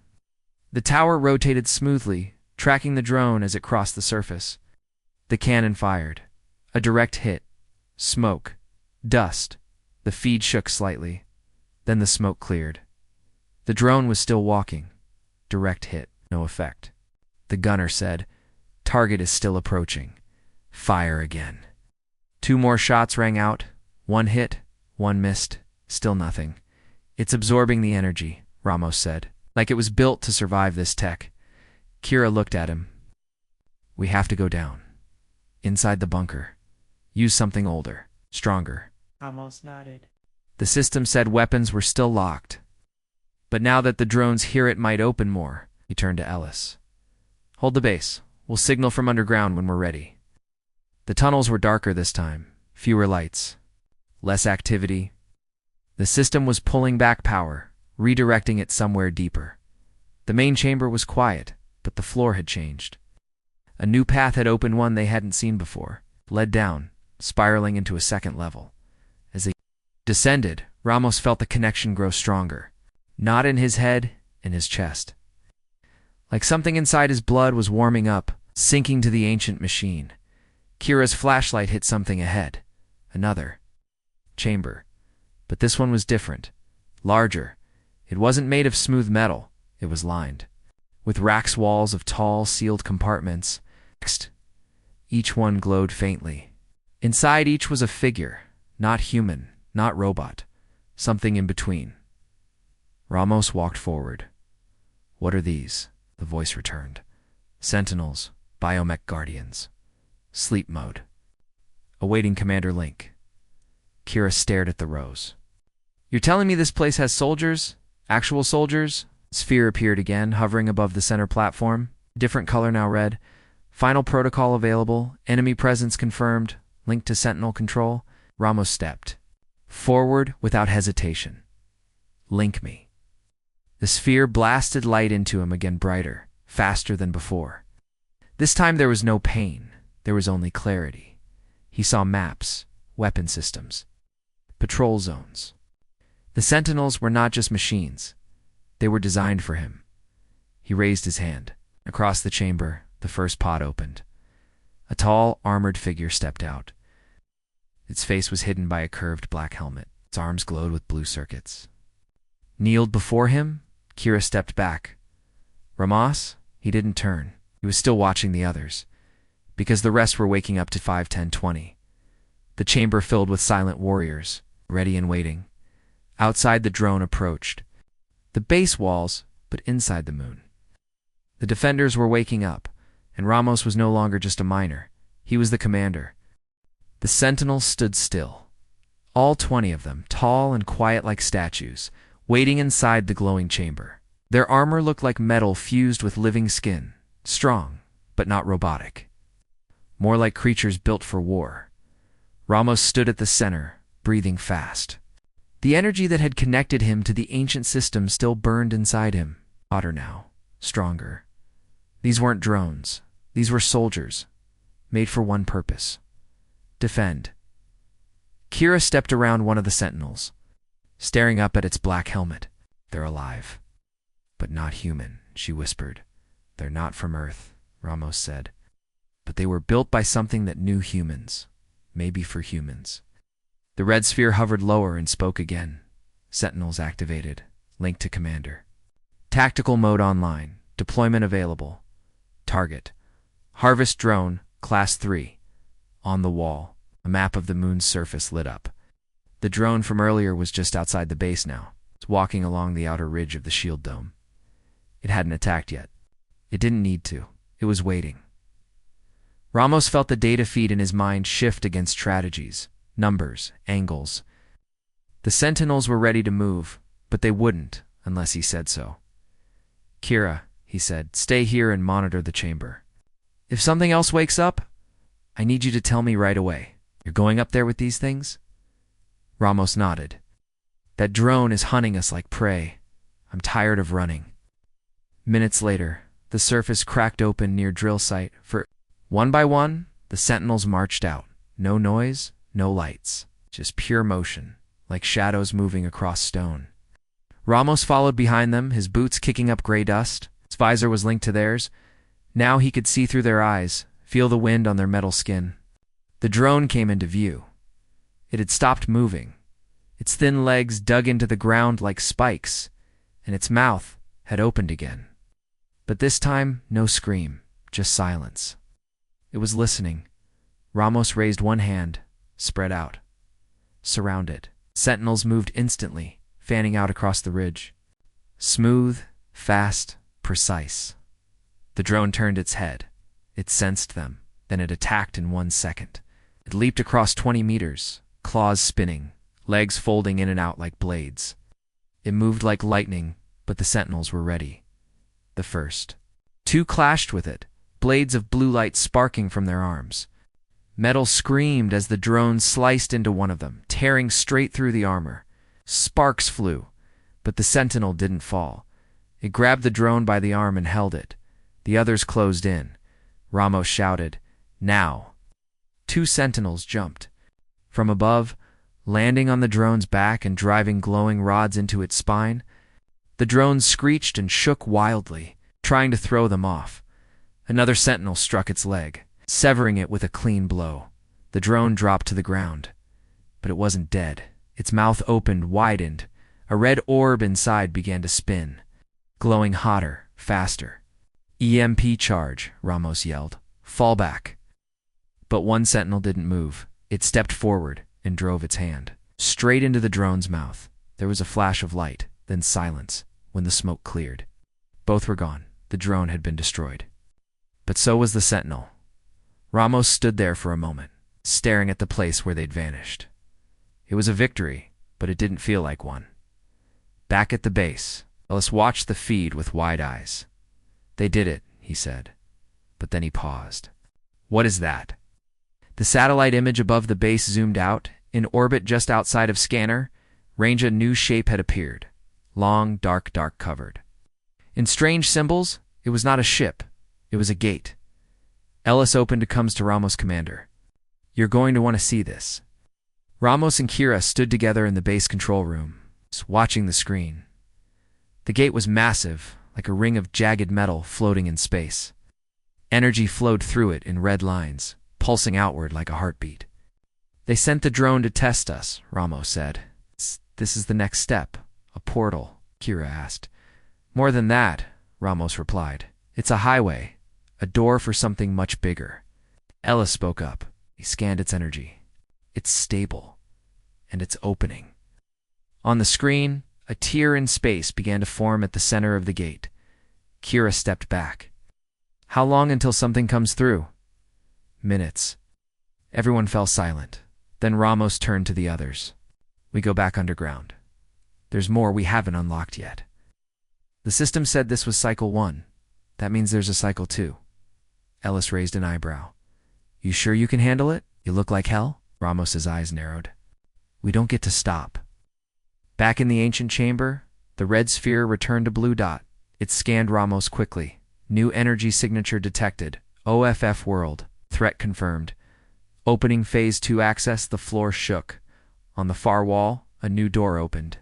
The tower rotated smoothly, tracking the drone as it crossed the surface. The cannon fired. A direct hit. Smoke. Dust. The feed shook slightly. Then the smoke cleared. The drone was still walking. Direct hit. No effect. The gunner said, Target is still approaching. Fire again. 2 more shots rang out. 1 hit, 1 missed. Still nothing. It's absorbing the energy, Ramos said, like it was built to survive this tech. Kira looked at him. We have to go down. Inside the bunker. Use something older, stronger. Ramos nodded. The system said weapons were still locked. But now that the drones hear it might open more, he turned to Ellis. Hold the base. We'll signal from underground when we're ready. The tunnels were darker this time. Fewer lights. Less activity. The system was pulling back power, redirecting it somewhere deeper. The main chamber was quiet, but the floor had changed. A new path had opened, one they hadn't seen before, led down, spiraling into a second level. As they descended, Ramos felt the connection grow stronger. Not in his head, in his chest. Like something inside his blood was warming up, sinking to the ancient machine. Kira's flashlight hit something ahead. Another chamber. But this one was different. Larger. It wasn't made of smooth metal. It was lined with racks walls of tall, sealed compartments. Each one glowed faintly. Inside each was a figure. Not human, not robot. Something in between. Ramos walked forward. What are these? The voice returned. Sentinels, biomech guardians. Sleep mode. Awaiting Commander Link. Kira stared at the rows. You're telling me this place has soldiers? Actual soldiers? Sphere appeared again, hovering above the center platform. Different color now red. Final protocol available. Enemy presence confirmed. Link to Sentinel control. Ramos stepped forward without hesitation. Link me. The sphere blasted light into him again, brighter, faster than before. This time there was no pain, There was only clarity. He saw maps, weapon systems, patrol zones. The Sentinels were not just machines. They were designed for him. He raised his hand. Across the chamber, the first pod opened. A tall, armored figure stepped out. Its face was hidden by a curved black helmet. Its arms glowed with blue circuits. Kneeled before him, Kira stepped back. Ramos? He didn't turn. He was still watching the others, because the rest were waking up to 5-10-20. The chamber filled with silent warriors, ready and waiting. Outside, the drone approached. The base walls, but inside the moon. The defenders were waking up, and Ramos was no longer just a miner. He was the commander. The Sentinels stood still. All 20 of them, tall and quiet like statues, waiting inside the glowing chamber. Their armor looked like metal fused with living skin, strong, but not robotic. More like creatures built for war. Ramos stood at the center, breathing fast. The energy that had connected him to the ancient system still burned inside him, hotter now, stronger. These weren't drones. These were soldiers, made for one purpose: defend. Kira stepped around one of the Sentinels, staring up at its black helmet. "They're alive, but not human," she whispered. "They're not from Earth," Ramos said. "But they were built by something that knew humans, maybe for humans." The red sphere hovered lower and spoke again. Sentinels activated. Link to commander. Tactical mode online. Deployment available. Target: Harvest drone, Class 3. On the wall, a map of the moon's surface lit up. The drone from earlier was just outside the base now. It's walking along the outer ridge of the shield dome. It hadn't attacked yet. It didn't need to. It was waiting. Ramos felt the data feed in his mind shift against strategies, numbers, angles. The Sentinels were ready to move, but they wouldn't unless he said so. "Kira," he said, "stay here and monitor the chamber. If something else wakes up, I need you to tell me right away. You're going up there with these things?" Ramos nodded. "That drone is hunting us like prey. I'm tired of running." Minutes later, the surface cracked open near drill site. One by one, the Sentinels marched out. No noise, no lights, just pure motion, like shadows moving across stone. Ramos followed behind them, his boots kicking up gray dust. His visor was linked to theirs. Now he could see through their eyes, feel the wind on their metal skin. The drone came into view. It had stopped moving. Its thin legs dug into the ground like spikes, and its mouth had opened again. But this time, no scream, just silence. It was listening. Ramos raised one hand, spread out. Surrounded. Sentinels moved instantly, fanning out across the ridge. Smooth, fast, precise. The drone turned its head. It sensed them. Then it attacked in 1 second. It leaped across 20 meters, claws spinning, legs folding in and out like blades. It moved like lightning, but the Sentinels were ready. The first. 2 clashed with it, blades of blue light sparking from their arms. Metal screamed as the drone sliced into one of them, tearing straight through the armor. Sparks flew, but the Sentinel didn't fall. It grabbed the drone by the arm and held it. The others closed in. Ramos shouted, "Now!" 2 Sentinels jumped. From above, landing on the drone's back and driving glowing rods into its spine. The drone screeched and shook wildly, trying to throw them off. Another Sentinel struck its leg, severing it with a clean blow. The drone dropped to the ground. But it wasn't dead. Its mouth opened, widened. A red orb inside began to spin, glowing hotter, faster. "EMP charge," Ramos yelled. "Fall back." But one Sentinel didn't move. It stepped forward and drove its hand straight into the drone's mouth. There was a flash of light, then silence, when the smoke cleared. Both were gone. The drone had been destroyed. But so was the Sentinel. Ramos stood there for a moment, staring at the place where they'd vanished. It was a victory, but it didn't feel like one. Back at the base, Ellis watched the feed with wide eyes. "They did it," he said. But then he paused. "What is that?" The satellite image above the base zoomed out. In orbit just outside of scanner range, a new shape had appeared. Long, dark covered. In strange symbols, it was not a ship. It was a gate. Ellis opened to comes to Ramos' commander. You're going to want to see this. Ramos and Kira stood together in the base control room, watching the screen. The gate was massive, like a ring of jagged metal floating in space. Energy flowed through it in red lines, pulsing outward like a heartbeat. They sent the drone to test us, Ramos said. This is the next step. A portal, Kira asked. More than that, Ramos replied. It's a highway, a door for something much bigger. Ellis spoke up. He scanned its energy. It's stable, and it's opening. On the screen, a tear in space began to form at the center of the gate. Kira stepped back. How long until something comes through? Minutes. Everyone fell silent. Then Ramos turned to the others. We go back underground. There's more we haven't unlocked yet. The system said this was Cycle 1. That means there's a Cycle 2. Ellis raised an eyebrow. You sure you can handle it? You look like hell? Ramos's eyes narrowed. We don't get to stop. Back in the ancient chamber, the red sphere returned a blue dot. It scanned Ramos quickly. New energy signature detected. OFF world. Threat confirmed. Opening Phase 2 access, the floor shook. On the far wall, a new door opened.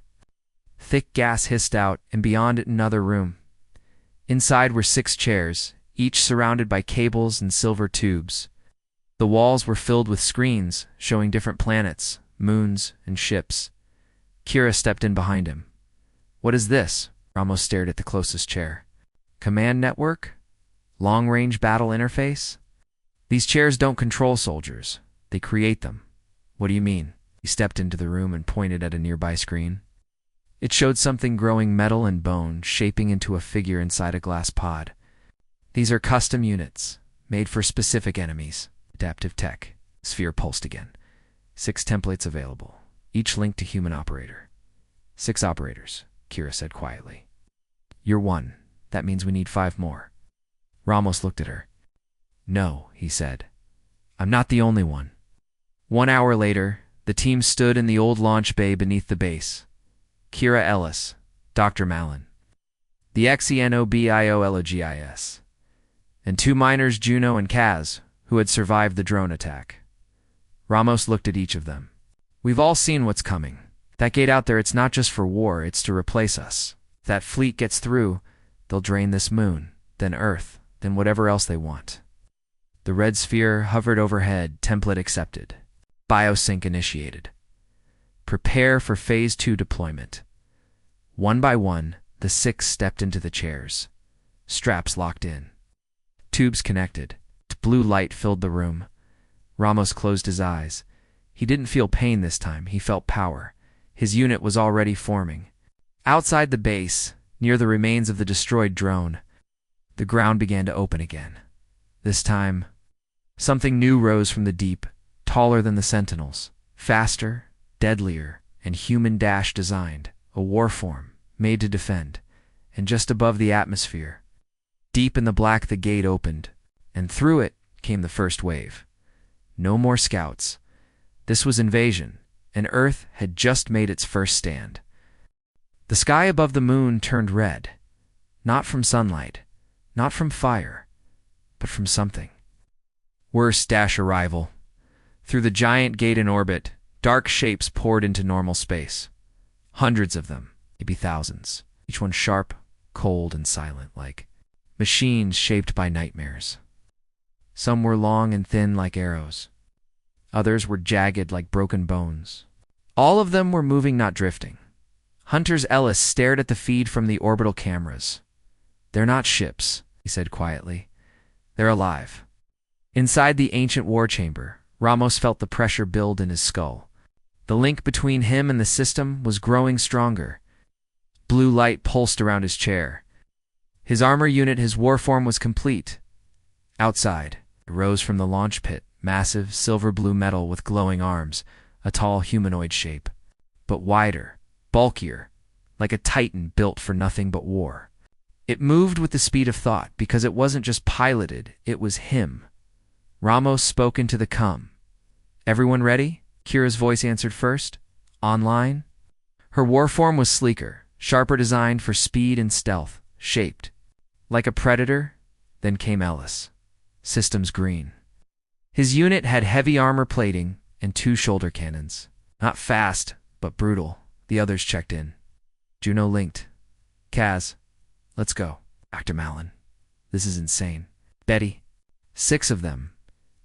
Thick gas hissed out, and beyond it another room. Inside were 6 chairs, each surrounded by cables and silver tubes. The walls were filled with screens, showing different planets, moons, and ships. Kira stepped in behind him. What is this? Ramos stared at the closest chair. Command network? Long-range battle interface? These chairs don't control soldiers. They create them. What do you mean? He stepped into the room and pointed at a nearby screen. It showed something growing metal and bone, shaping into a figure inside a glass pod. These are custom units, made for specific enemies. Adaptive tech. Sphere pulsed again. 6 templates available, each linked to human operator. 6 operators, Kira said quietly. You're 1. That means we need 5 more. Ramos looked at her. No, he said. I'm not the only one. 1 hour later, the team stood in the old launch bay beneath the base. Kira Ellis, Dr. Malin, the XENOBIOLOGIS, and 2 miners, Juno and Kaz, who had survived the drone attack. Ramos looked at each of them. We've all seen what's coming. That gate out there, it's not just for war, it's to replace us. If that fleet gets through, they'll drain this moon, then Earth, then whatever else they want. The red sphere hovered overhead, template accepted. Biosync initiated. Prepare for Phase 2 deployment. One by one, the 6 stepped into the chairs. Straps locked in. Tubes connected. Blue light filled the room. Ramos closed his eyes. He didn't feel pain this time, he felt power. His unit was already forming. Outside the base, near the remains of the destroyed drone, the ground began to open again. This time, something new rose from the deep, taller than the Sentinels, faster, deadlier, and human-designed, a war form, made to defend, and just above the atmosphere. Deep in the black the gate opened, and through it came the first wave. No more scouts. This was invasion, and Earth had just made its first stand. The sky above the moon turned red, not from sunlight, not from fire, but from something. Worse arrival. Through the giant gate in orbit, dark shapes poured into normal space. Hundreds of them, maybe thousands, each one sharp, cold, and silent, like machines shaped by nightmares. Some were long and thin like arrows. Others were jagged like broken bones. All of them were moving, not drifting. Hunter's Ellis stared at the feed from the orbital cameras. They're not ships, he said quietly. They're alive. Inside the ancient war chamber, Ramos felt the pressure build in his skull. The link between him and the system was growing stronger. Blue light pulsed around his chair. His armor unit, his war form, was complete. Outside, it rose from the launch pit, massive silver-blue metal with glowing arms, a tall humanoid shape, but wider, bulkier, like a titan built for nothing but war. It moved with the speed of thought because it wasn't just piloted, it was him. Ramos spoke into the come. Everyone ready? Kira's voice answered first. Online? Her war form was sleeker, sharper, designed for speed and stealth, shaped like a predator. Then came Ellis. systems green. His unit had heavy armor plating and 2 shoulder cannons. Not fast, but brutal. The others checked in. Juno linked. Kaz, let's go. Dr. Malin, this is insane. Betty, 6 of them.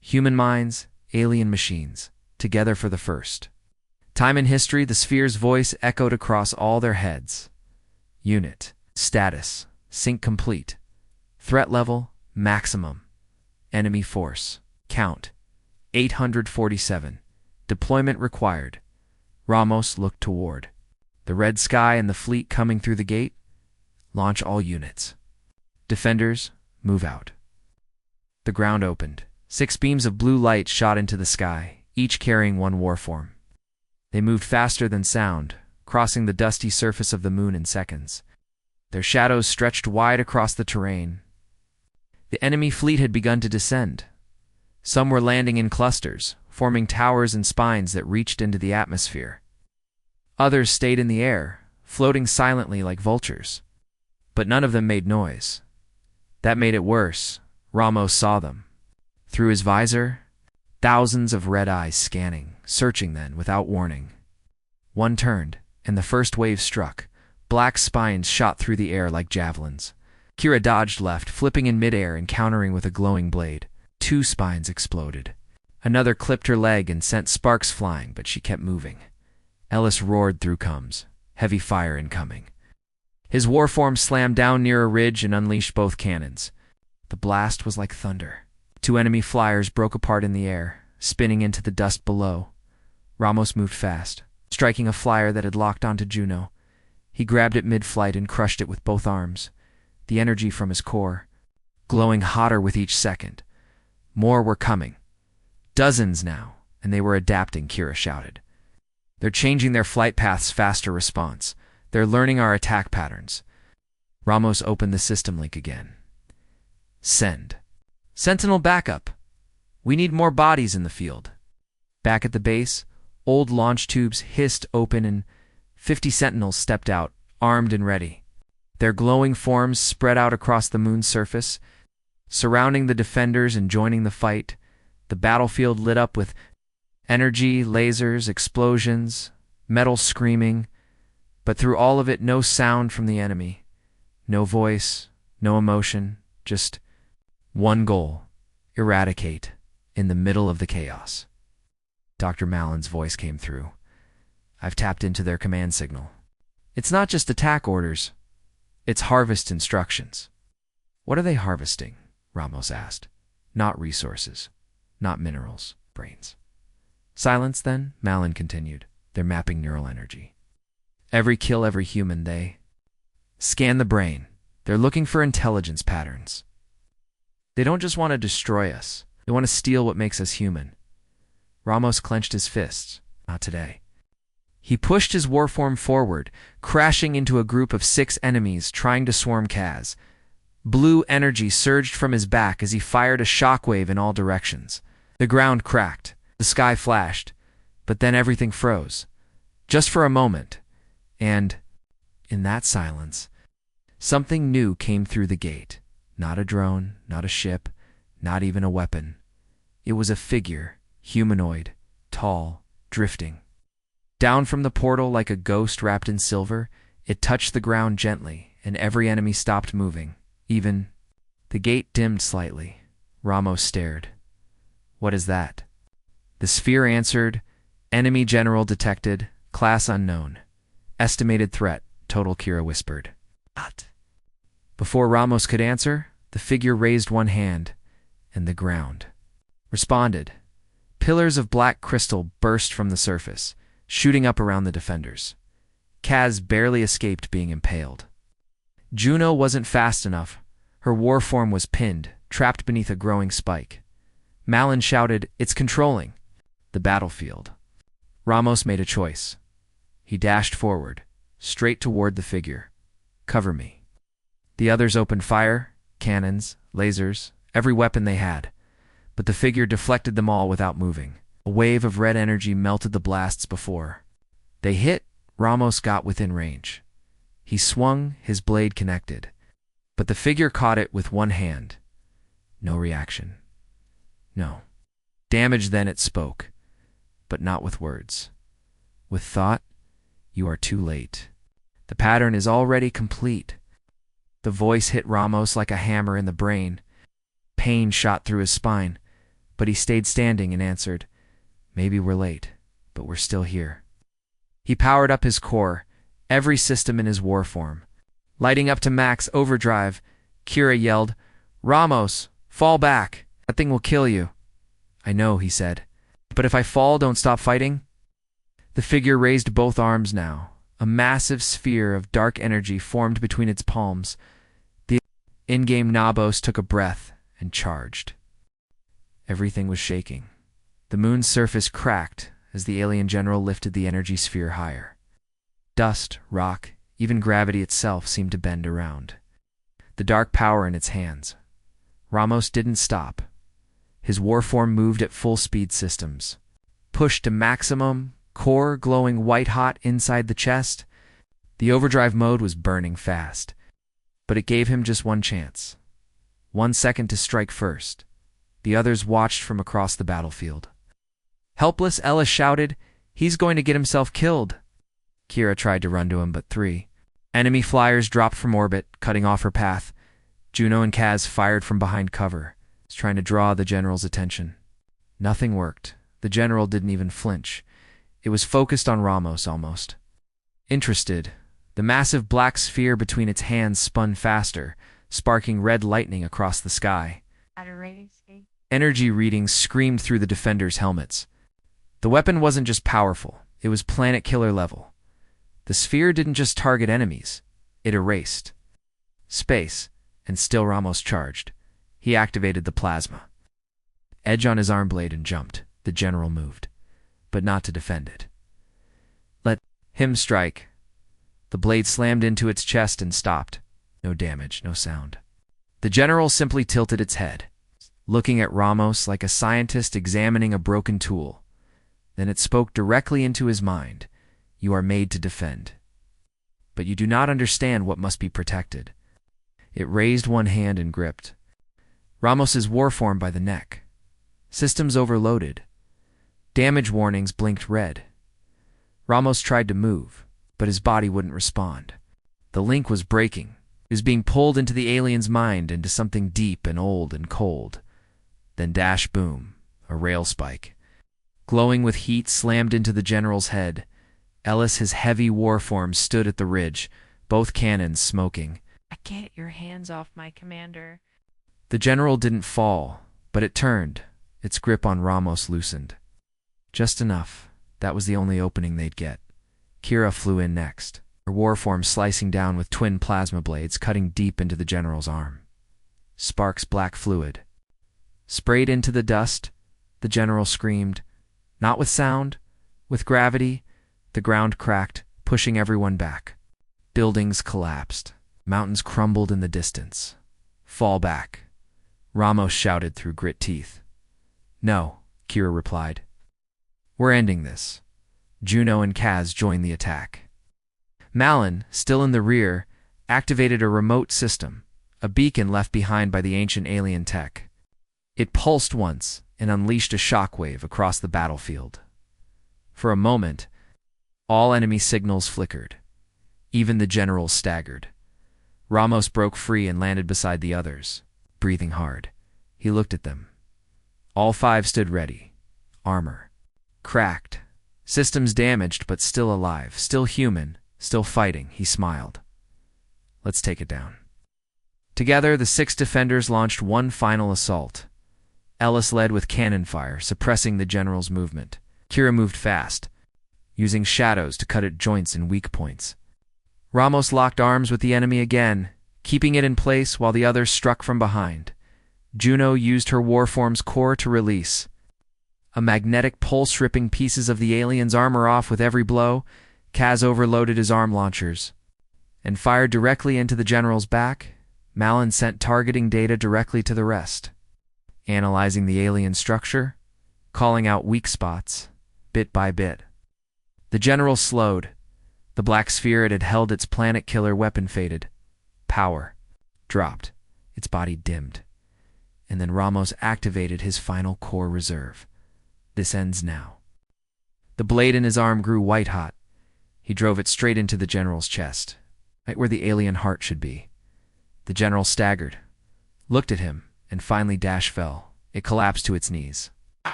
Human minds, alien machines, together for the first time in history. The sphere's voice echoed across all their heads. Unit, status, sync complete. Threat level, maximum. Enemy force, count, 847. Deployment required. Ramos looked toward the red sky and the fleet coming through the gate. Launch all units. Defenders, move out. The ground opened. 6 beams of blue light shot into the sky, each carrying 1 warform. They moved faster than sound, crossing the dusty surface of the moon in seconds. Their shadows stretched wide across the terrain. The enemy fleet had begun to descend. Some were landing in clusters, forming towers and spines that reached into the atmosphere. Others stayed in the air, floating silently like vultures. But none of them made noise. That made it worse. Ramos saw them. Through his visor, thousands of red eyes scanning, searching then, without warning. One turned, and the first wave struck. Black spines shot through the air like javelins. Kira dodged left, flipping in midair and countering with a glowing blade. 2 spines exploded. Another clipped her leg and sent sparks flying, but she kept moving. Ellis roared through coms. Heavy fire incoming. His warform slammed down near a ridge and unleashed both cannons. The blast was like thunder. 2 enemy flyers broke apart in the air, spinning into the dust below. Ramos moved fast, striking a flyer that had locked onto Juno. He grabbed it mid-flight and crushed it with both arms, the energy from his core glowing hotter with each second. More were coming. Dozens now, and they were adapting, Kira shouted. They're changing their flight paths faster response. They're learning our attack patterns. Ramos opened the system link again. Send. Sentinel backup. We need more bodies in the field. Back at the base, old launch tubes hissed open and 50 sentinels stepped out, armed and ready. Their glowing forms spread out across the moon's surface, surrounding the defenders and joining the fight. The battlefield lit up with energy, lasers, explosions, metal screaming, but through all of it, no sound from the enemy. No voice, no emotion, just one goal: eradicate in the middle of the chaos. Dr. Malin's voice came through. I've tapped into their command signal. It's not just attack orders, it's harvest instructions. What are they harvesting? Ramos asked. Not resources, not minerals, brains. Silence then, Malin continued. They're mapping neural energy. Every kill, every human, they scan the brain. They're looking for intelligence patterns. They don't just want to destroy us. They want to steal what makes us human. Ramos clenched his fists. Not today. He pushed his warform forward, crashing into a group of 6 enemies trying to swarm Kaz. Blue energy surged from his back as he fired a shockwave in all directions. The ground cracked. The sky flashed. But then everything froze. Just for a moment. And, in that silence, something new came through the gate. Not a drone, not a ship, not even a weapon. It was a figure, humanoid, tall, drifting. Down from the portal like a ghost wrapped in silver, it touched the ground gently, and every enemy stopped moving. Even the gate dimmed slightly. Ramos stared. What is that? The sphere answered, enemy general detected, class unknown. Estimated threat, total, Kira whispered. What? Before Ramos could answer, the figure raised one hand, and the ground responded. Pillars of black crystal burst from the surface, shooting up around the defenders. Kaz barely escaped being impaled. Juno wasn't fast enough. Her warform was pinned, trapped beneath a growing spike. Malin shouted, "It's controlling the battlefield." Ramos made a choice. He dashed forward, straight toward the figure. Cover me. The others opened fire, cannons, lasers, every weapon they had. But the figure deflected them all without moving. A wave of red energy melted the blasts before they hit. Ramos got within range. He swung, his blade connected. But the figure caught it with one hand. No reaction. No. Damage then it spoke, but not with words. With thought, you are too late. The pattern is already complete. The voice hit Ramos like a hammer in the brain. Pain shot through his spine, but he stayed standing and answered, maybe we're late, but we're still here. He powered up his core, every system in his war form. Lighting up to max overdrive, Kira yelled, Ramos, fall back. That thing will kill you. I know, he said. But if I fall, don't stop fighting? The figure raised both arms now. A massive sphere of dark energy formed between its palms. The in-game Nabos took a breath and charged. Everything was shaking. The moon's surface cracked as the alien general lifted the energy sphere higher. Dust, rock, even gravity itself seemed to bend around. The dark power in its hands. Ramos didn't stop. His warform moved at full speed systems. Pushed to maximum, core glowing white-hot inside the chest. The overdrive mode was burning fast. But it gave him just one chance. 1 second to strike first. The others watched from across the battlefield. Helpless, Ellis shouted, he's going to get himself killed. Kira tried to run to him, but 3 enemy flyers dropped from orbit, cutting off her path. Juno and Kaz fired from behind cover, trying to draw the general's attention. Nothing worked. The general didn't even flinch. It was focused on Ramos almost. Interested, the massive black sphere between its hands spun faster, sparking red lightning across the sky. Energy readings screamed through the defenders' helmets. The weapon wasn't just powerful, it was planet-killer level. The sphere didn't just target enemies, it erased space, and still Ramos charged. He activated the plasma. Edge on his arm blade and jumped. The general moved, but not to defend it. Let him strike. The blade slammed into its chest and stopped. No damage, no sound. The general simply tilted its head, looking at Ramos like a scientist examining a broken tool. Then it spoke directly into his mind. You are made to defend. But you do not understand what must be protected. It raised one hand and gripped Ramos's warform by the neck. Systems overloaded. Damage warnings blinked red. Ramos tried to move, but his body wouldn't respond. The link was breaking. He was being pulled into the alien's mind, into something deep and old and cold. Then dash boom, a rail spike. Glowing with heat slammed into the general's head. Ellis, his heavy warform, stood at the ridge, both cannons smoking. Get your hands off my commander. The general didn't fall, but it turned. Its grip on Ramos loosened. Just enough. That was the only opening they'd get. Kira flew in next, her warform slicing down with twin plasma blades, cutting deep into the general's arm. Sparks black fluid. Sprayed into the dust, the general screamed. Not with sound, with gravity. The ground cracked, pushing everyone back. Buildings collapsed. Mountains crumbled in the distance. Fall back. Ramos shouted through grit teeth. No, Kira replied. We're ending this. Juno and Kaz joined the attack. Malin, still in the rear, activated a remote system, a beacon left behind by the ancient alien tech. It pulsed once and unleashed a shockwave across the battlefield. For a moment, all enemy signals flickered. Even the general staggered. Ramos broke free and landed beside the others, breathing hard. He looked at them. All 5 stood ready. Armor cracked. Systems damaged, but still alive, still human, still fighting. He smiled. Let's take it down. Together, the 6 defenders launched one final assault. Ellis led with cannon fire, suppressing the general's movement. Kira moved fast, using shadows to cut at joints and weak points. Ramos locked arms with the enemy again, keeping it in place while the others struck from behind. Juno used her warform's core to release. A magnetic pulse ripping pieces of the alien's armor off with every blow. Kaz overloaded his arm launchers and fired directly into the general's back. Malin sent targeting data directly to the rest, analyzing the alien structure, calling out weak spots, bit by bit. The general slowed. The black sphere it had held its planet-killer weapon faded. Power dropped. Its body dimmed. and then Ramos activated his final core reserve. This ends now. The blade in his arm grew white-hot. He drove it straight into the general's chest, right where the alien heart should be. The general staggered, looked at him, and finally Dash fell. It collapsed to its knees,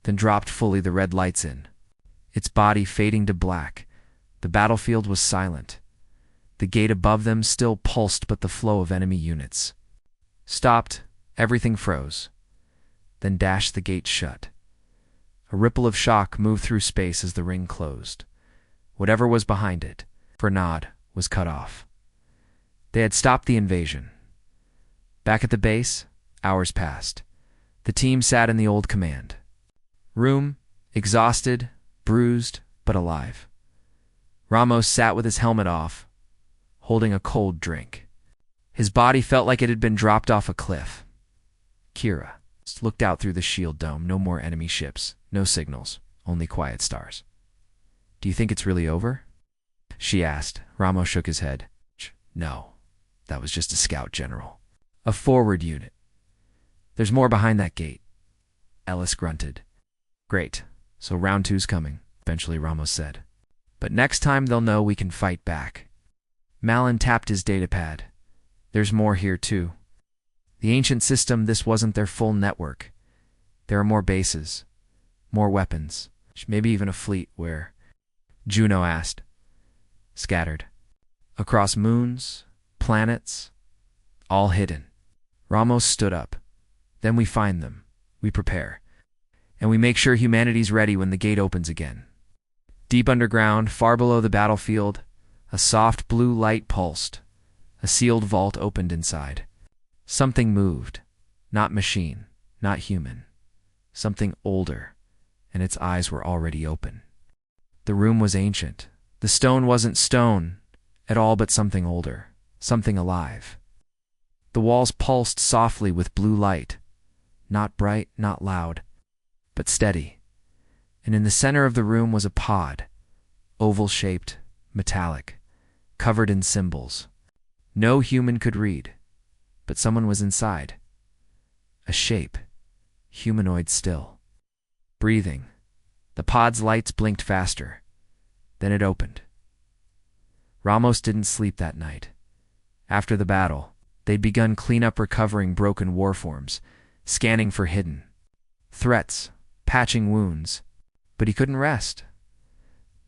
then dropped fully, the red lights in, its body fading to black. The battlefield was silent. The gate above them still pulsed, but the flow of enemy units stopped. Everything froze. Then Dash, the gate shut. A ripple of shock moved through space as the ring closed. Whatever was behind it, for Nod, was cut off. They had stopped the invasion. Back at the base, hours passed. The team sat in the old command room, exhausted, bruised, but alive. Ramos sat with his helmet off, holding a cold drink. His body felt like it had been dropped off a cliff. Kira looked out through the shield dome. No more enemy ships, no signals, only quiet stars. "Do you think it's really over?" she asked. Ramos shook his head. "No, that was just a scout general. A forward unit. There's more behind that gate." Ellis grunted. "Great, so round two's coming," eventually Ramos said. "But next time they'll know we can fight back." Malin tapped his datapad. "There's more here too. The ancient system, this wasn't their full network. There are more bases, more weapons, maybe even a fleet where..." Juno asked. "Scattered. Across moons, planets, all hidden." Ramos stood up. "Then we find them, we prepare, and we make sure humanity's ready when the gate opens again." Deep underground, far below the battlefield, a soft blue light pulsed. A sealed vault opened inside. Something moved. Not machine, not human. Something older, and its eyes were already open. The room was ancient. The stone wasn't stone at all, but something older, something alive. The walls pulsed softly with blue light. Not bright, not loud, but steady. And in the center of the room was a pod, oval-shaped, metallic, covered in symbols. No human could read, but someone was inside. A shape, humanoid still. Breathing. The pod's lights blinked faster. Then it opened. Ramos didn't sleep that night. After the battle, they'd begun cleanup, recovering broken warforms, scanning for hidden threats, patching wounds. But he couldn't rest.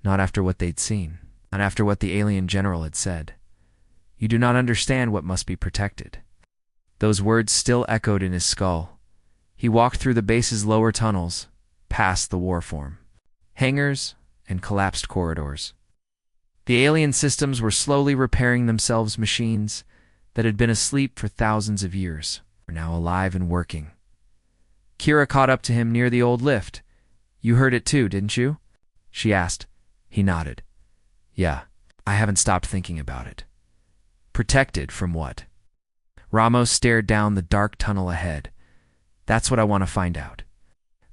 Not after what they'd seen. Not after what the alien general had said. "You do not understand what must be protected." Those words still echoed in his skull. He walked through the base's lower tunnels, past the warform, hangars, and collapsed corridors. The alien systems were slowly repairing themselves. Machines that had been asleep for thousands of years were now alive and working. Kira caught up to him near the old lift. "You heard it too, didn't you?" she asked. He nodded. "Yeah, I haven't stopped thinking about it." Protected from what? Ramos stared down the dark tunnel ahead. "That's what I want to find out."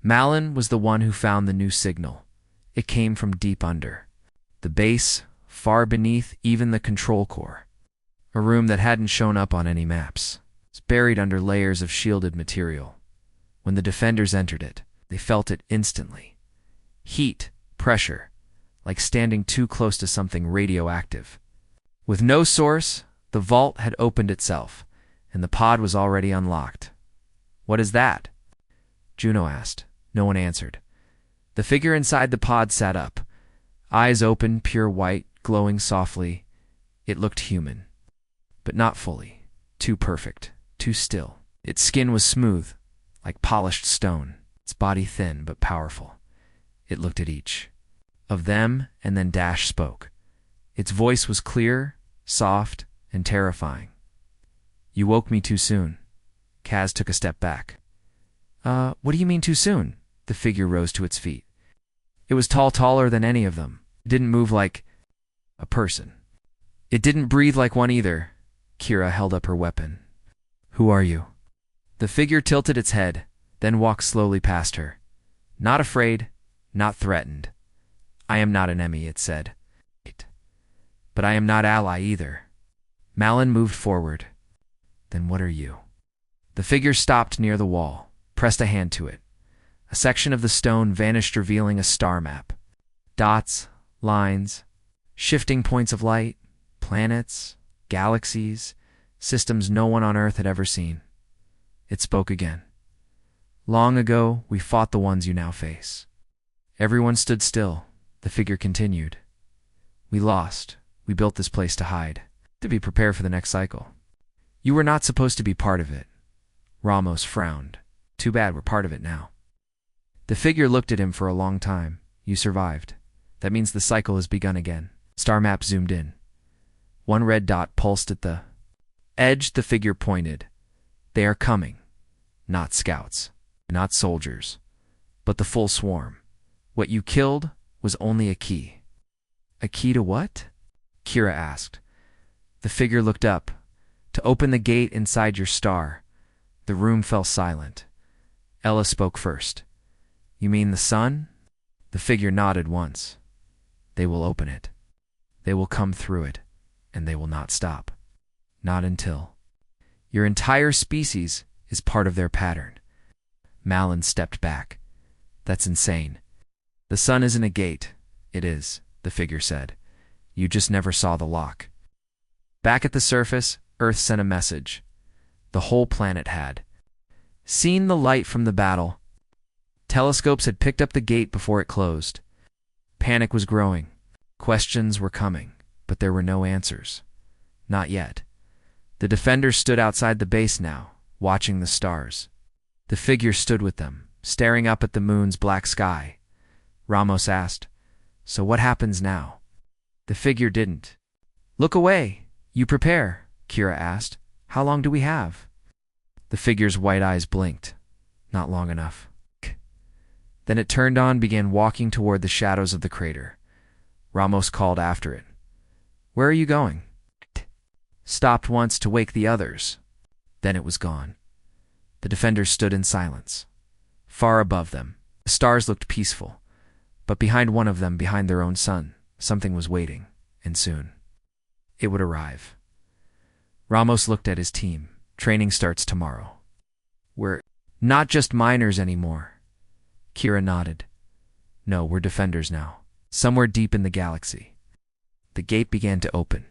Malin was the one who found the new signal. It came from deep under the base, far beneath even the control core. A room that hadn't shown up on any maps. It's buried under layers of shielded material. When the defenders entered it, they felt it instantly. Heat, pressure, like standing too close to something radioactive. With no source, the vault had opened itself, and the pod was already unlocked. "What is that?" Juno asked. No one answered. The figure inside the pod sat up. Eyes open, pure white, glowing softly. It looked human. But not fully. Too perfect. Too still. Its skin was smooth, like polished stone. Its body thin, but powerful. It looked at each of them, and then Dash spoke. Its voice was clear, soft, and terrifying. "You woke me too soon." Kaz took a step back. What do you mean too soon?" The figure rose to its feet. It was taller than any of them. It didn't move like a person. It didn't breathe like one either. Kira held up her weapon. "Who are you?" The figure tilted its head, then walked slowly past her. Not afraid, not threatened. "I am not an enemy," it said. "But I am not ally either." Malin moved forward. "Then what are you?" The figure stopped near the wall, pressed a hand to it. A section of the stone vanished, revealing a star map. Dots, lines, shifting points of light, planets, galaxies, systems no one on Earth had ever seen. It spoke again. Long ago, we fought the ones you now face. Everyone stood still. The figure continued. We lost. We built this place to hide, to be prepared for the next cycle. You were not supposed to be part of it. Ramos frowned. Too bad we're part of it now. The figure looked at him for a long time. You survived. That means the cycle has begun again. Star map zoomed in. One red dot pulsed at the edge. The figure pointed. They are coming. Not scouts. Not soldiers. But the full swarm. What you killed was only a key. A key to what? Kira asked. The figure looked up. To open the gate inside your star. The room fell silent. Ella spoke first. You mean the sun? The figure nodded once. They will open it. They will come through it, and they will not stop. Not until. Your entire species is part of their pattern. Malin stepped back. That's insane. The sun isn't a gate. It is, the figure said. You just never saw the lock. Back at the surface, Earth sent a message. The whole planet had seen the light from the battle. Telescopes had picked up the gate before it closed. Panic was growing. Questions were coming, but there were no answers. Not yet. The defenders stood outside the base now, watching the stars. The figure stood with them, staring up at the moon's black sky. Ramos asked, So what happens now? The figure didn't. Look away. You prepare, Kira asked. How long do we have? The figure's white eyes blinked. Not long enough. Then it turned on, began walking toward the shadows of the crater. Ramos called after it. Where are you going? Stopped once to wake the others. Then it was gone. The defenders stood in silence. Far above them, the stars looked peaceful. But behind one of them, behind their own sun, something was waiting, and soon. It would arrive. Ramos looked at his team. Training starts tomorrow. We're not just miners anymore. Kira nodded. No, we're defenders now. Somewhere deep in the galaxy. The gate began to open.